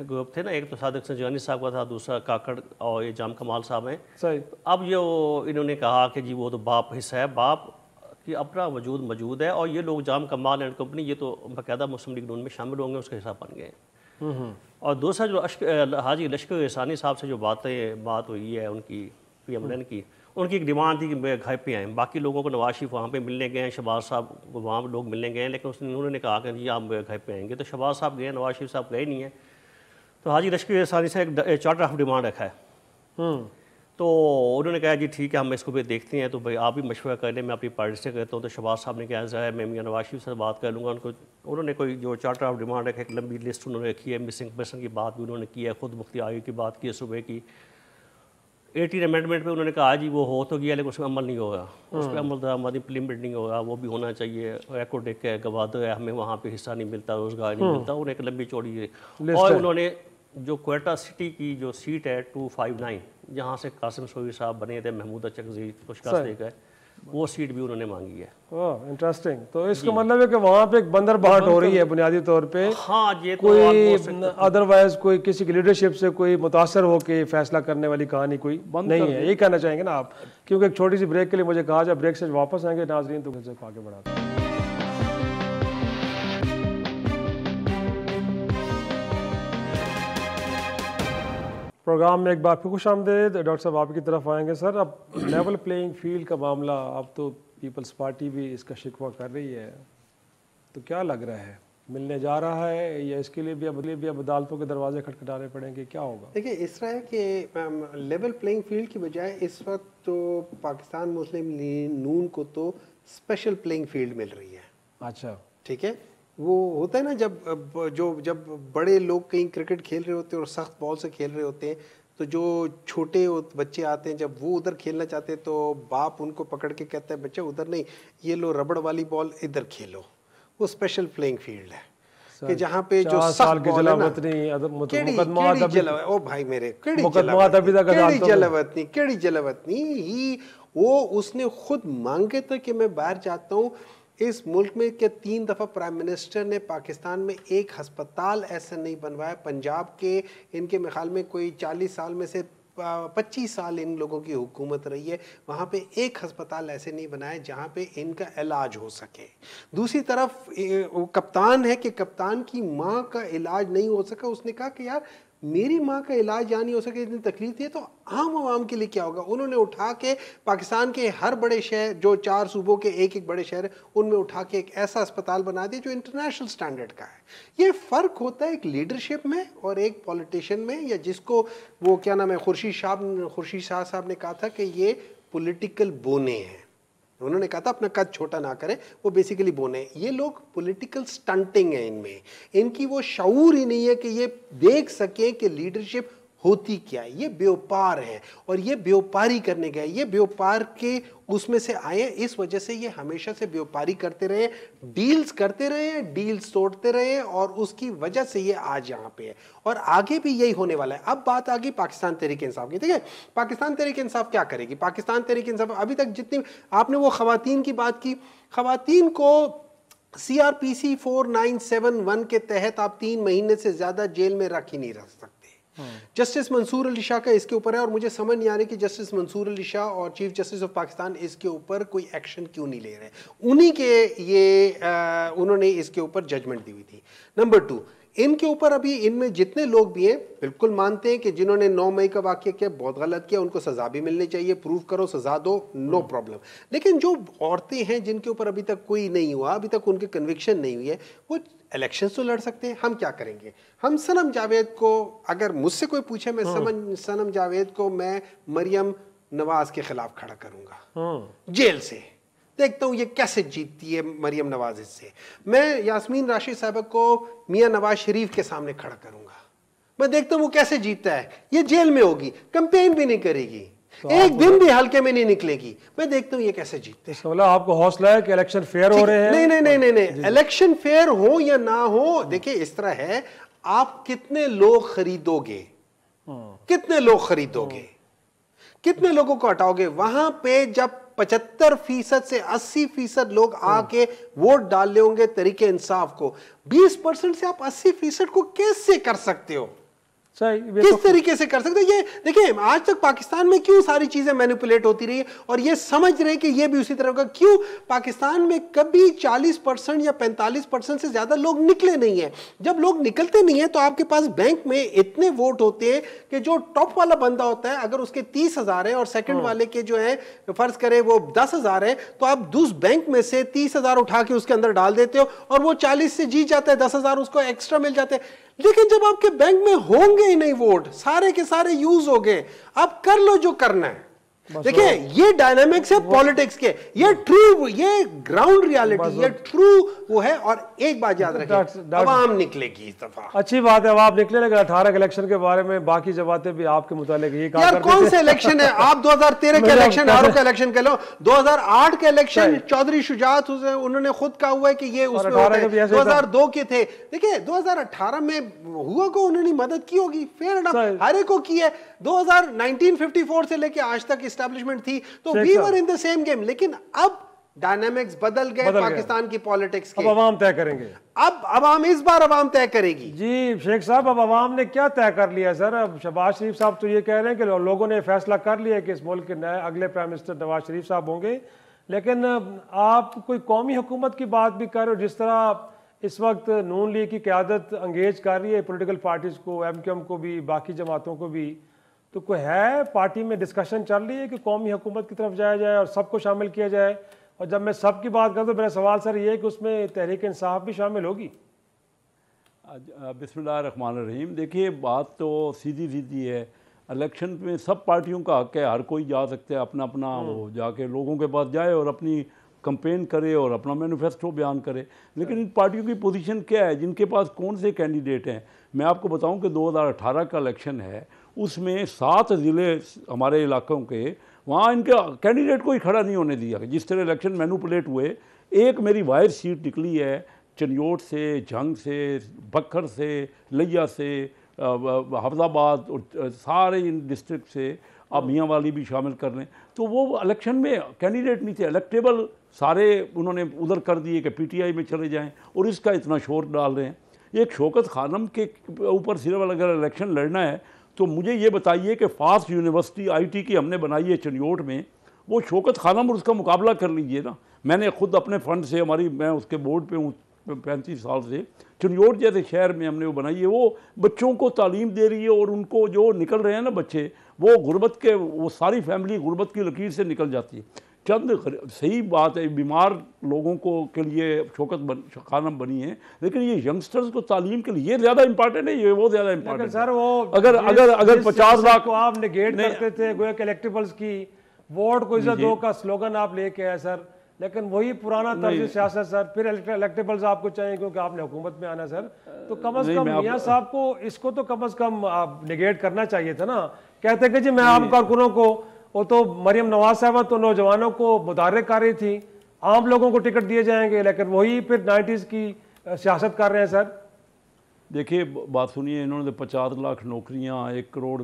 ग्रुप थे ना, एक तो सादिक सरजानी साहब का था, दूसरा काकड़ और ये जाम कमाल साहब हैं। सही। अब जो इन्होंने कहा कि जी वो तो बाप हिस्सा है, बाप कि अपना वजूद मौजूद है और ये लोग जाम कमाल एंड कंपनी ये तो बाकायदा मुस्लिम लीग नून में शामिल होंगे, उसके हिसाब बन गए। और दूसरा जो हाजी लश्कर इरसानी साहब से जो बात हुई है उनकी PMLN की, उनकी एक डिमांड थी कि मैं घर पे आएँ। बाकी लोगों को नवाज शरीफ वहाँ पे मिलने गए हैं, शहबाज साहब को वहाँ लोग मिलने गए हैं, लेकिन उन्होंने कहा कि जी आप घर पे आएंगे। तो शहबाज साहब गए, नवाज शरीफ साहब गए नहीं हैं। तो हाजी लश्कर इरसानी से एक चार्टर ऑफ डिमांड रखा है। तो उन्होंने कहा जी ठीक है हम इसको भी देखते हैं, तो भाई आप भी मशवरा कर लें, मैं अपनी पार्टी से करता हूँ। तो शहबाज साहब ने कहा है मैं मियां नवाज शरीफ से बात कर लूँगा। उन्होंने कोई जो चार्टर ऑफ डिमांड रखा, एक लंबी लिस्ट उन्होंने रखी है, मिसिंग पर्सन की बात भी उन्होंने की है, खुद मुख्तियारी की बात की है सुबह की। 18 अमेंडमेंट पे उन्होंने कहा जी वो हो तो गया लेकिन उसमें अमल नहीं होगा, उस पर अमल दरामद इम्प्लीमेंट नहीं होगा, वो भी होना चाहिए। एकोडेक है, गवादर है, हमें वहाँ पे हिस्सा नहीं मिलता, रोज़गार नहीं मिलता। उन्हें एक लंबी चौड़ी है। और उन्होंने जो क्वेटा सिटी की जो सीट है 259 जहाँ से कासिम सोई साहब बने थे, महमूद चकजी खुशका से वो सीट भी उन्होंने मांगी है। Oh interesting. तो इसका मतलब है कि वहाँ पे एक बंदर बांट हो रही है बुनियादी तौर पे। हाँ, ये तो कोई अदरवाइज कोई किसी की लीडरशिप से कोई मुतासर होकर फैसला करने वाली कहानी कोई नहीं है, यही कहना चाहेंगे ना आप? क्योंकि एक छोटी सी ब्रेक के लिए मुझे कहा जब ब्रेक से वापस आएंगे नाजरीन तो मुझे आगे बढ़ाते हैं। प्रोग्राम में एक बार फिर खुश आमदेद। डॉक्टर साहब आपकी तरफ आएंगे। सर अब लेवल प्लेइंग फील्ड का मामला, अब तो पीपल्स पार्टी भी इसका शिकवा कर रही है, तो क्या लग रहा है मिलने जा रहा है या इसके लिए भी अब अदालतों के दरवाजे खटखटाने पड़ेंगे, क्या होगा? देखिए इस तरह है कि लेवल प्लेइंग फील्ड की बजाय इस वक्त तो पाकिस्तान मुस्लिम लीग नून को तो स्पेशल प्लेइंग फील्ड मिल रही है। अच्छा ठीक है, वो होता है ना जब बड़े लोग कहीं क्रिकेट खेल रहे होते हैं और सख्त बॉल से खेल रहे होते हैं, तो जो छोटे बच्चे आते हैं जब वो उधर खेलना चाहते हैं तो बाप उनको पकड़ के कहता है बच्चे उधर नहीं, ये लो रबड़ वाली बॉल इधर खेलो। वो स्पेशल प्लेइंग फील्ड है कि जहाँ पे जो सख्त बॉल है ना, ओ भाई मेरे केड़ी जलावतनी ही वो उसने खुद मांगे थे कि मैं बाहर जाता हूँ। इस मुल्क में के 3 दफ़ा प्राइम मिनिस्टर ने पाकिस्तान में एक हस्पताल ऐसा नहीं बनवाया। पंजाब के इनके ख्याल में कोई 40 साल में से 25 साल इन लोगों की हुकूमत रही है, वहाँ पे एक हस्पताल ऐसे नहीं बनाए जहाँ पे इनका इलाज हो सके। दूसरी तरफ कप्तान है कि कप्तान की माँ का इलाज नहीं हो सका। उसने कहा कि यार मेरी माँ का इलाज यहाँ नहीं हो सके, इतनी तकलीफ थी, तो आम आवाम के लिए क्या होगा। उन्होंने उठा के पाकिस्तान के हर बड़े शहर, जो 4 सूबों के एक बड़े शहर, उनमें उठा के एक ऐसा अस्पताल बना दिया जो इंटरनेशनल स्टैंडर्ड का है। ये फ़र्क होता है एक लीडरशिप में और एक पॉलिटिशियन में, या जिसको वो क्या नाम है खुर्शीद शाह साहब ने कहा था कि ये पॉलिटिकल बोने हैं। उन्होंने कहा था अपना कद छोटा ना करें, वो बेसिकली बोने। ये लोग पॉलिटिकल स्टंटिंग है इनमें, इनकी वो शऊर ही नहीं है कि ये देख सकें कि लीडरशिप होती क्या है। ये व्यापार है और ये व्यापारी करने गए, ये व्यापार के उसमें से आए। इस वजह से ये हमेशा से व्यापारी करते रहे, डील्स करते रहे, डील्स तोड़ते रहे और उसकी वजह से ये आज यहाँ पे है और आगे भी यही होने वाला है। अब बात आ गई पाकिस्तान तहरीक इंसाफ की। ठीक है, पाकिस्तान तहरीक इंसाफ क्या करेगी? पाकिस्तान तहरीक इंसाफ अभी तक जितनी आपने वो खवातीन की बात की, खवातीन को CRPC 4971 के तहत आप 3 महीने से ज्यादा जेल में रख ही नहीं रख सकते। जस्टिस मंसूर अली शाह का इसके ऊपर है और मुझे समझ नहीं आ रही कि जस्टिस मंसूर अली शाह और चीफ जस्टिस ऑफ पाकिस्तान इसके ऊपर कोई एक्शन क्यों नहीं ले रहे। उन्हीं के ये उन्होंने इसके ऊपर जजमेंट दी हुई थी। नंबर 2, इनके ऊपर अभी इनमें जितने लोग भी हैं बिल्कुल मानते हैं कि जिन्होंने 9 मई का वाकया किया बहुत गलत किया, उनको सजा भी मिलनी चाहिए, प्रूव करो, सजा दो, नो प्रॉब्लम। लेकिन जो औरतें हैं जिनके ऊपर अभी तक कोई नहीं हुआ, अभी तक उनकी कन्विक्शन नहीं हुई है, वो इलेक्शन तो लड़ सकते हैं। हम क्या करेंगे? हम सनम जावेद को, अगर मुझसे कोई पूछे, मैं सनम जावेद को मैं मरियम नवाज के खिलाफ खड़ा करूंगा जेल से, देखता हूँ ये कैसे जीतती है मरियम नवाज इससे। मैं यास्मीन राशिद साहब को मियां नवाज शरीफ के सामने खड़ा करूंगा, मैं देखता हूँ वो कैसे जीतता है। ये जेल में होगी, कैंपेन भी नहीं करेगी, तो एक दिन भी हल्के में नहीं निकलेगी, मैं देखता हूँ ये कैसे जीतते हैं। मतलब आपको हौसला है कि इलेक्शन फेयर हो रहे हैं? नहीं, इलेक्शन फेयर हो या ना हो, देखिए इस तरह है, आप कितने लोग खरीदोगे, कितने लोग खरीदोगे, कितने लोगों को हटाओगे? वहां पे जब 75% से 80% लोग आके वोट डाल ले होंगे तरीके इंसाफ को, 20% से आप 80% को कैसे कर सकते हो? सही, किस तरीके से कर सकते? ये देखिए, आज तक पाकिस्तान में क्यों सारी चीजें मैनिपुलेट होती रही है, और ये समझ रहे कि ये भी उसी तरह का, क्यों पाकिस्तान में कभी 40% या 45% से ज्यादा लोग निकले नहीं है? जब लोग निकलते नहीं है तो आपके पास बैंक में इतने वोट होते हैं कि जो टॉप वाला बंदा होता है, अगर उसके 30,000 है और सेकंड वाले के जो है फर्ज करें वो 10,000 है, तो आप दूस बैंक में से 30,000 उठा के उसके अंदर डाल देते हो और वो 40 से जीत जाता है, 10,000 उसको एक्स्ट्रा मिल जाते हैं। लेकिन जब आपके बैंक में होंगे ही नहीं वोट, सारे के सारे यूज हो गए, आप कर लो जो करना है। देखिए, ये डायनामिक्स है पॉलिटिक्स के, ये ट्रू, ये ग्राउंड रियलिटी, ये ट्रू वो है। और एक बात याद रखिए, अवाम निकलेगी इस दफा। अच्छी बात है अवाम निकले, लेकिन 18 के इलेक्शन के बारे में बाकी जमातें भी आपके मुतालिक ये कहा यार, कौन से इलेक्शन है? आप 2013 के इलेक्शन, आरओ का इलेक्शन कह लो, 2008 के इलेक्शन चौधरी शुजात हुसैन उन्होंने खुद कहा हुआ है कि ये उसमें 2002 के थे। देखिए, 2018 में हुआ को उन्होंने मदद की होगी, फेयर एनफ, हर एक को की है। 1954 से लेके आज तक एस्टैब्लिशमेंट थी, तो we were in the same game. लेकिन अब डायनामिक्स बदल गए पाकिस्तान की पॉलिटिक्स के। अब अवाम तय करेंगे, अब अवाम, इस बार अवाम तय करेगी। जी शेख साहब, अब अवाम ने क्या तय कर लिया सर? अब शहबाज शरीफ साहब तो ये कह रहे हैं कि लोगों ने फैसला कर लिया कि इस मुल्क के नए अगले प्राइम मिनिस्टर नवाज शरीफ साहब होंगे। लेकिन आप कोई कौमी हुकूमत की बात भी कर रहे हो, जिस तरह इस वक्त नून लीग की क़यादत अंगेज कर रही है पॉलिटिकल पार्टीज़ को, MQM को भी, बाकी जमातों को भी, तो कोई है पार्टी में डिस्कशन चल रही है कि कौमी हुकूमत की तरफ जाया जाए और सबको शामिल किया जाए? और जब मैं सब की बात करता हूँ, मेरा सवाल सर ये है कि उसमें तहरीक इंसाफ भी शामिल होगी? बिस्मिल्लाहिर्रहमानिर्रहीम। देखिए, बात तो सीधी सीधी है। इलेक्शन में सब पार्टियों का हक है, हर कोई जा सकता है अपना अपना, वो जाके लोगों के पास जाए और अपनी कंपेन करे और अपना मैनिफेस्टो बयान करे। लेकिन इन पार्टियों की पोजीशन क्या है, जिनके पास कौन से कैंडिडेट हैं? मैं आपको बताऊं कि 2018 का इलेक्शन है, उसमें 7 ज़िले हमारे इलाकों के, वहाँ इनके कैंडिडेट कोई खड़ा नहीं होने दिया। जिस तरह इलेक्शन मैनिपुलेट हुए, एक मेरी वाइड सीट निकली है चनियोट से, जंग से, बखर से, लिया से, हफ्जाबाद और सारे इन डिस्ट्रिक्ट से, अब मियाँ वाली भी शामिल कर लें, तो वो इलेक्शन में कैंडिडेट नहीं थे, इलेक्टेबल सारे उन्होंने उधर कर दिए कि PTI में चले जाएं, और इसका इतना शोर डाल रहे हैं। एक शौकत खानम के ऊपर सिर्फ अगर इलेक्शन लड़ना है तो मुझे ये बताइए कि फास्ट यूनिवर्सिटी IT की हमने बनाई है चनियोट में, वो शौकत खानम और उसका मुकाबला कर लीजिए ना। मैंने खुद अपने फंड से, मैं उसके बोर्ड पे हूँ 35 साल से, चनियोट जैसे शहर में हमने वो बनाई है। वो बच्चों को तालीम दे रही है, और उनको जो निकल रहे हैं ना बच्चे, वो गुर्बत के, वो सारी फैमिली गुर्बत की लकीर से निकल जाती है। चंद सही बात है, बीमार लोगों को के लिए शौकत खानम बनी है, लेकिन ये यंगस्टर्स को तालीम के लिए ज़्यादा इंपॉर्टेंट है, ये वो ज़्यादा इंपॉर्टेंट सर। वो अगर 50 लाख को आप नेगेट करते थे, गोया कलेक्टिबल्स की वोट को इज्जत दो का स्लोगन आप लेके आए सर, लेकिन वही पुराना तर्ज सियासत सर, फिर इलेक्टेबल्स आपको चाहिए क्योंकि आपने हुकूमत में आना सर। तो कम अज कम मियाँ साहब को इसको तो कम अज कम आप निगेट करना चाहिए था ना। कहते कि जी मैं आम कारकुनों को, वो तो मरियम नवाज साहब तो नौजवानों को मुदारिक कर रही थी, आम लोगों को टिकट दिए जाएंगे, लेकिन वही फिर 90s की सियासत कर रहे हैं सर। देखिए, बात सुनिए, इन्होंने 50 लाख नौकरियां, 1 करोड़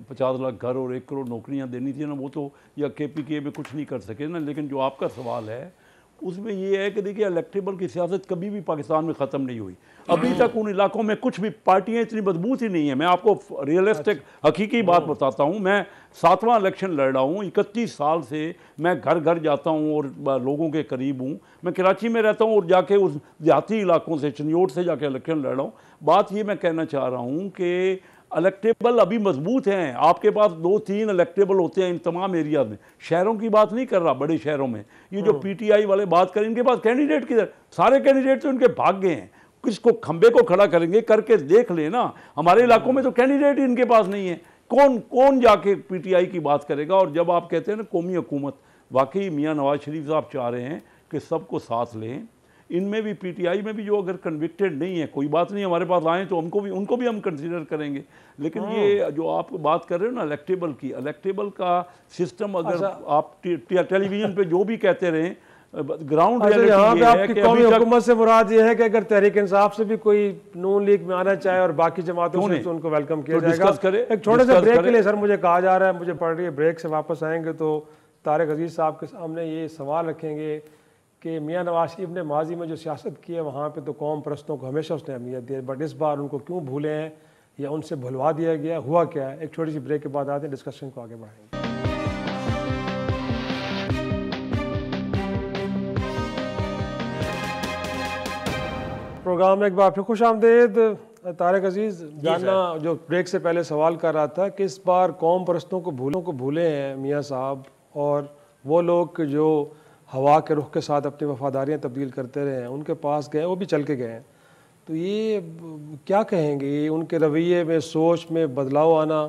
50 लाख घर और 1 करोड़ नौकरियां देनी थी ना, वो तो या KPK में कुछ नहीं कर सके ना। लेकिन जो आपका सवाल है उसमें ये है कि देखिए, इलेक्टेबल की सियासत कभी भी पाकिस्तान में ख़त्म नहीं हुई। अभी तक उन इलाकों में कुछ भी पार्टियां इतनी मजबूत ही नहीं है। मैं आपको रियलिस्टिक हकीकी बात बताता हूं। मैं 7वां इलेक्शन लड़ रहा हूं, 31 साल से मैं घर घर जाता हूं और लोगों के करीब हूं। मैं कराची में रहता हूं और जाके उस देहाती इलाकों से, चनियोट से जाके इलेक्शन लड़ रहा हूं। बात ये मैं कहना चाह रहा हूँ कि इलेक्टेबल अभी मजबूत हैं। आपके पास 2-3 इलेक्टेबल होते हैं इन तमाम एरिया में। शहरों की बात नहीं कर रहा, बड़े शहरों में ये जो PTI वाले बात करें, इनके पास कैंडिडेट किधर? सारे कैंडिडेट तो इनके भाग गए हैं। किसको खंबे को खड़ा करेंगे? करके देख लेना। हमारे इलाकों में तो कैंडिडेट ही इनके पास नहीं है। कौन जाके PTI की बात करेगा? और जब आप कहते हैं ना कौमी हुकूमत, वाकई मियाँ नवाज शरीफ साहब चाह रहे हैं कि सबको साथ लें। इनमें भी PTI में भी जो अगर कन्विक्टेड नहीं है, कोई बात नहीं, हमारे पास आए तो उनको भी हम कंसीडर करेंगे। लेकिन ये जो आप बात कर रहे हो ना इलेक्टेबल की, इलेक्टेबल का सिस्टम अगर आप टेलीविजन पे जो भी कहते रहें, ग्राउंड रियलिटी आपकी कौमी हुकूमत से मुराद ये है कि अगर तहरीक इंसाफ से भी कोई नून लीग में आना चाहे और बाकी जमातों से, तो उनको वेलकम किया जाएगा। एक छोटे से ब्रेक के लिए सर मुझे कहा जा रहा है, मुझे पड़ रही है, ब्रेक से वापस आएंगे तो तारिक अजीज साहब के सामने ये सवाल रखेंगे कि मियाँ नवाज शरीफ ने माजी में जो सियासत की है वहाँ पे तो कौम परस्तों को हमेशा उसने अहमियत दी है, बट इस बार उनको क्यों भूले हैं, या उनसे भुलवा दिया गया, हुआ क्या है? एक छोटी सी ब्रेक के बाद आते हैं, डिस्कशन को आगे बढ़ाएंगे। प्रोग्राम में एक बार फिर खुश आमदेद। तारिक अजीज़, जानना जो ब्रेक से पहले सवाल कर रहा था कि इस बार कौम परस्तों को भूले हैं मियाँ साहब, और वो लोग जो हवा के रुख के साथ अपनी वफादारियाँ तब्दील करते रहे हैं, उनके पास गए, वो भी चल के गए हैं। तो ये क्या कहेंगे, उनके रवैये में, सोच में बदलाव आना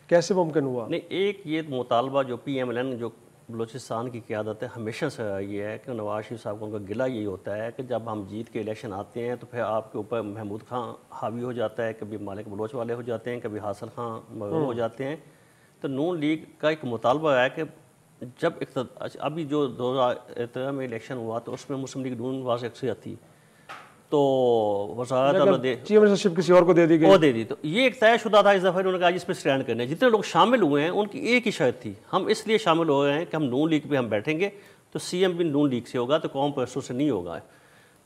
कैसे मुमकिन हुआ? नहीं, एक ये मुतालबा जो PMLN जो बलूचिस्तान की क़यादत है हमेशा से ये है कि नवाज शरीफ साहब को उनका गिला यही होता है कि जब हम जीत के इलेक्शन आते हैं तो फिर आपके ऊपर महमूद खान हावी हो जाता है, कभी मालिक बलोच वाले हो जाते हैं, कभी हासिल खान हो जाते हैं। तो नून लीग का एक मुतालबा है कि जब अभी जो 2013 में इलेक्शन हुआ तो उसमें मुस्लिम लीग नून वाज अक्सरियत थी, तो वज़ारत चीफ मिनिस्टरशिप किसी और को दे दी गई, वो दे दी। तो ये एक तयशुदा था इस दफ़ा, उन्होंने कहा इस पर स्टैंड करने। जितने लोग शामिल हुए हैं उनकी एक ही शर्त थी, हम इसलिए शामिल हो गए हैं कि हम नून लीग पे हम बैठेंगे तो CM भी नून लीग से होगा, तो कौम परस्तों से नहीं होगा।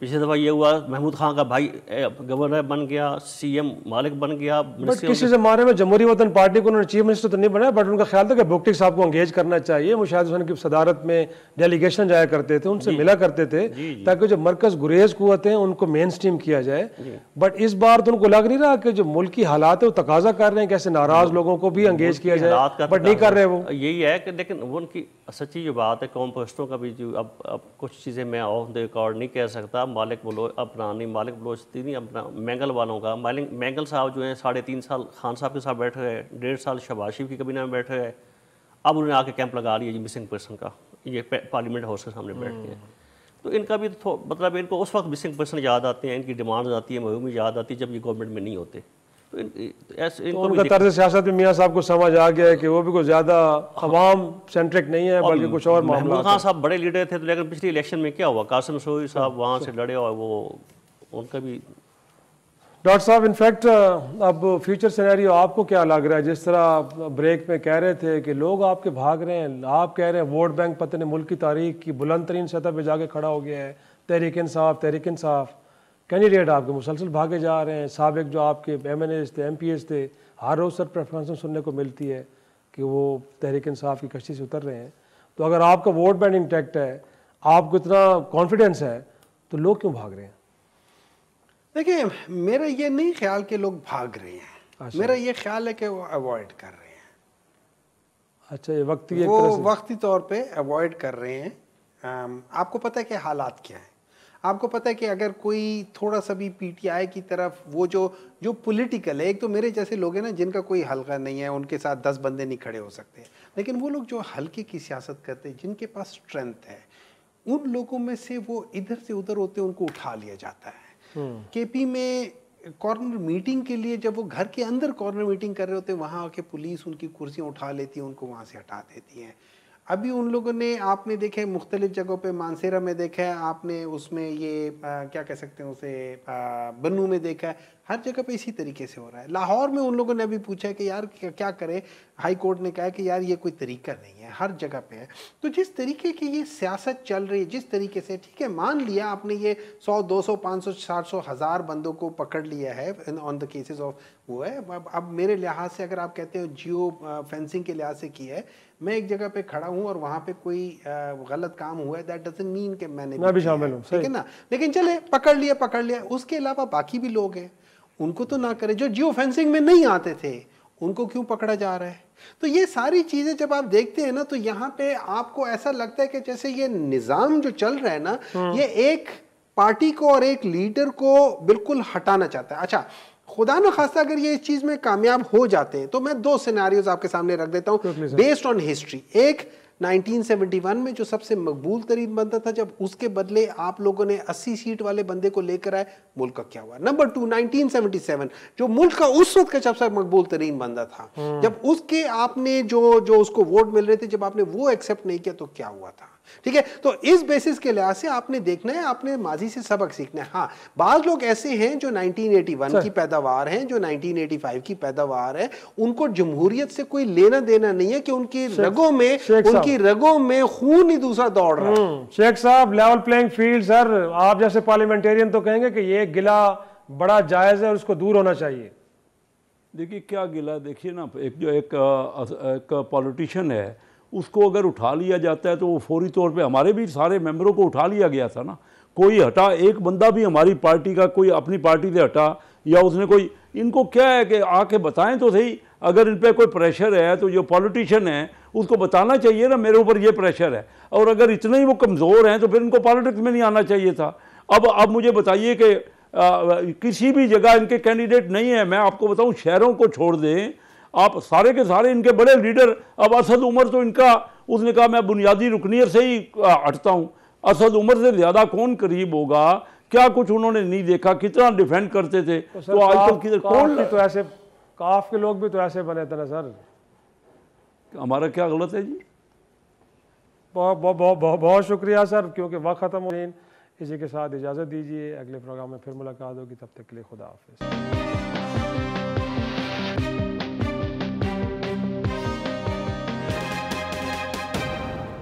पिछली दफ़ा ये हुआ, महमूद खान का भाई गवर्नर बन गया, CM मालिक बन गया। बट किसी ज़माने में जमहूरी वतन पार्टी को उन्होंने चीफ मिनिस्टर तो नहीं बनाया, बट उनका ख्याल था कि भुट्टो साहब को एंगेज करना चाहिए। मुशाहिद हुसैन की सदारत में डेलीगेशन जाया करते थे, उनसे मिला करते थे, ताकि जो मरकज गुरेज कुव्वतें हैं उनको मेन स्ट्रीम किया जाए। बट इस बार तो उनको लग नहीं रहा कि जो मुल्क की हालात है वो तकाजा कर रहे हैं कैसे नाराज लोगों को भी एंगेज किया जाए, बट नहीं कर रहे वो। यही है कि लेकिन वो उनकी सच्ची जो बात है, कौम परस्तों का भी जो अब कुछ चीज़ें मैं ऑफ द रिकॉर्ड नहीं कह सकता। मालिक बलोच अपना नहीं, मालिक बलोच नहीं, अपना मैंगल वालों का, मैंगल साहब जो हैं 3.5 साल खान साहब के साथ बैठे गए, 1.5 साल शहबाज शरीफ की कबीना में बैठे गए, अब उन्होंने आके कैंप लगा लिया जी मिसिंग पर्सन का, ये पार्लियामेंट हाउस के सामने बैठ के। तो इनका भी मतलब इनको उस वक्त मिसिंग पर्सन याद आते हैं, इनकी डिमांड आती है, महूमी याद आती है जब ये गवर्नमेंट में नहीं होते। तो उनका तर्ज सियासत में मियाँ साहब को समझ आ गया है कि वो भी कुछ ज़्यादा अवाम सेंट्रिक नहीं है, बल्कि कुछ और मामला। महमूद खान साहब बड़े लीडर थे, तो लेकिन पिछले इलेक्शन में क्या हुआ, कासिम सोई साहब वहाँ से लड़े और वो उनका भी। डॉक्टर साहब, इनफैक्ट अब फ्यूचर सिनेरियो आपको क्या लग रहा है? जिस तरह ब्रेक में कह रहे थे कि लोग आपके भाग रहे हैं, आप कह रहे हैं वोट बैंक पता नहीं मुल्क की तारीख की बुलंद तरीन सतह पर जाके खड़ा हो गया है, तहरीक इंसाफ कैंडिडेट आपके मुसलसल भागे जा रहे हैं। साबिक जो आपके MNAs थे, MPs थे, हर रोज़ सर प्रेफरेंस सुनने को मिलती है कि वो तहरीक इंसाफ की कश्ती से उतर रहे हैं। तो अगर आपका वोट बैंक इंटैक्ट है, आपको इतना कॉन्फिडेंस है, तो लोग क्यों भाग रहे हैं? देखिए, मेरा ये नहीं ख्याल कि लोग भाग रहे हैं, मेरा ये ख्याल है कि वो अवॉइड कर रहे हैं। अच्छा, ये वक्ती वो वक्ती तौर पे अवॉइड कर रहे हैं। आपको पता है कि हालात क्या है, आपको पता है कि अगर कोई थोड़ा सा भी PTI की तरफ वो जो पॉलिटिकल है, एक तो मेरे जैसे लोग हैं ना जिनका कोई हल्का नहीं है, उनके साथ 10 बंदे नहीं खड़े हो सकते, लेकिन वो लोग जो हल्के की सियासत करते हैं, जिनके पास स्ट्रेंथ है, उन लोगों में से वो इधर से उधर होते उनको उठा लिया जाता है। KP में कॉर्नर मीटिंग के लिए जब वो घर के अंदर कॉर्नर मीटिंग कर रहे होते हैं, वहाँ आके पुलिस उनकी कुर्सियाँ उठा लेती है, उनको वहाँ से हटा देती है। अभी उन लोगों ने, आपने देखे मुख्तलिफ जगहों पे, मानसेरा में देखा है आपने, उसमें ये क्या कह सकते हैं उसे, बन्नू में देखा है, हर जगह पे इसी तरीके से हो रहा है। लाहौर में उन लोगों ने अभी पूछा है कि यार क्या करें, हाई कोर्ट ने कहा है कि यार ये कोई तरीका नहीं है, हर जगह पे है। तो जिस तरीके की ये सियासत चल रही है, जिस तरीके से, ठीक है मान लिया आपने ये 100, 200, 500, 400, 1000 बंदों को पकड़ लिया है ऑन द केसेस ऑफ वो है। अब मेरे लिहाज से अगर आप कहते हो जियो फेंसिंग के लिहाज से किया है, मैं एक जगह पे खड़ा हूँ और वहाँ पे कोई गलत काम हुआ है, दैट डजंट मीन कि मैं भी शामिल हूँ, ठीक है ना। लेकिन चले पकड़ लिया, उसके अलावा बाकी भी लोग हैं, उनको तो ना करे। जो जियो फेंसिंग में नहीं आते थे उनको क्यों पकड़ा जा रहा है? तो ये सारी चीजें जब आप देखते हैं ना, तो यहाँ पे आपको ऐसा लगता है कि जैसे ये निजाम जो चल रहा है ना, ये एक पार्टी को और एक लीडर को बिल्कुल हटाना चाहता है। अच्छा, खुदा न खास्ता अगर ये इस चीज में कामयाब हो जाते हैं, तो मैं 2 सिनेरियोज आपके सामने रख देता हूं बेस्ड ऑन हिस्ट्री। एक 1971 में जो सबसे मकबूल तरीन बंदा था, जब उसके बदले आप लोगों ने 80 सीट वाले बंदे को लेकर आए, मुल्क का क्या हुआ। नंबर 2 1977 जो मुल्क का उस वक्त का सबसे मकबूल तरीन बंदा था, जब उसके आपने जो उसको वोट मिल रहे थे, जब आपने वो एक्सेप्ट नहीं किया तो क्या हुआ था। ठीक है, तो इस बेसिस के लिहाज से आपने देखना है, आपने माजी से सबक सीखना है। हाँ, बाज लोग ऐसे हैं जो 1981 की पैदावार हैं, जो 1985 की पैदावार है, उनको जमहूरियत से कोई लेना देना नहीं है कि उनकी रगों में खून ही दूसरा दौड़ रहा है। शेख साहब, लेवल प्लेइंग फील्ड सर, आप जैसे पार्लियामेंटेरियन तो कहेंगे कि ये गिला बड़ा जायज है और उसको दूर होना चाहिए। देखिए क्या गिला है, देखिए ना, एक पॉलिटिशियन है, उसको अगर उठा लिया जाता है तो वो फौरी तौर पे, हमारे भी सारे मेंबरों को उठा लिया गया था ना, कोई हटा, एक बंदा भी हमारी पार्टी का कोई अपनी पार्टी से हटा या उसने कोई, इनको क्या है कि आके बताएं तो सही, अगर इन पर कोई प्रेशर है तो जो पॉलिटिशियन है उसको बताना चाहिए ना मेरे ऊपर ये प्रेशर है, और अगर इतने ही वो कमज़ोर हैं तो फिर इनको पॉलिटिक्स में नहीं आना चाहिए था। अब मुझे बताइए कि किसी भी जगह इनके कैंडिडेट नहीं है। मैं आपको बताऊं, शहरों को छोड़ दें आप, सारे के सारे इनके बड़े लीडर, अब असद उमर तो इनका, उसने कहा मैं बुनियादी रुकनियत से ही हटता हूं। असद उमर से ज़्यादा कौन करीब होगा, क्या कुछ उन्होंने नहीं देखा, कितना डिफेंड करते थे। तो आजकल किधर कौन, तो ऐसे काफ के लोग भी तो ऐसे बने थे ना सर। हमारा क्या गलत है जी? बहुत शुक्रिया सर, क्योंकि वक्त ख़त्म हो गई। इसी के साथ इजाज़त दीजिए, अगले प्रोग्राम में फिर मुलाकात होगी, तब तक के लिए खुदा हाफिज़।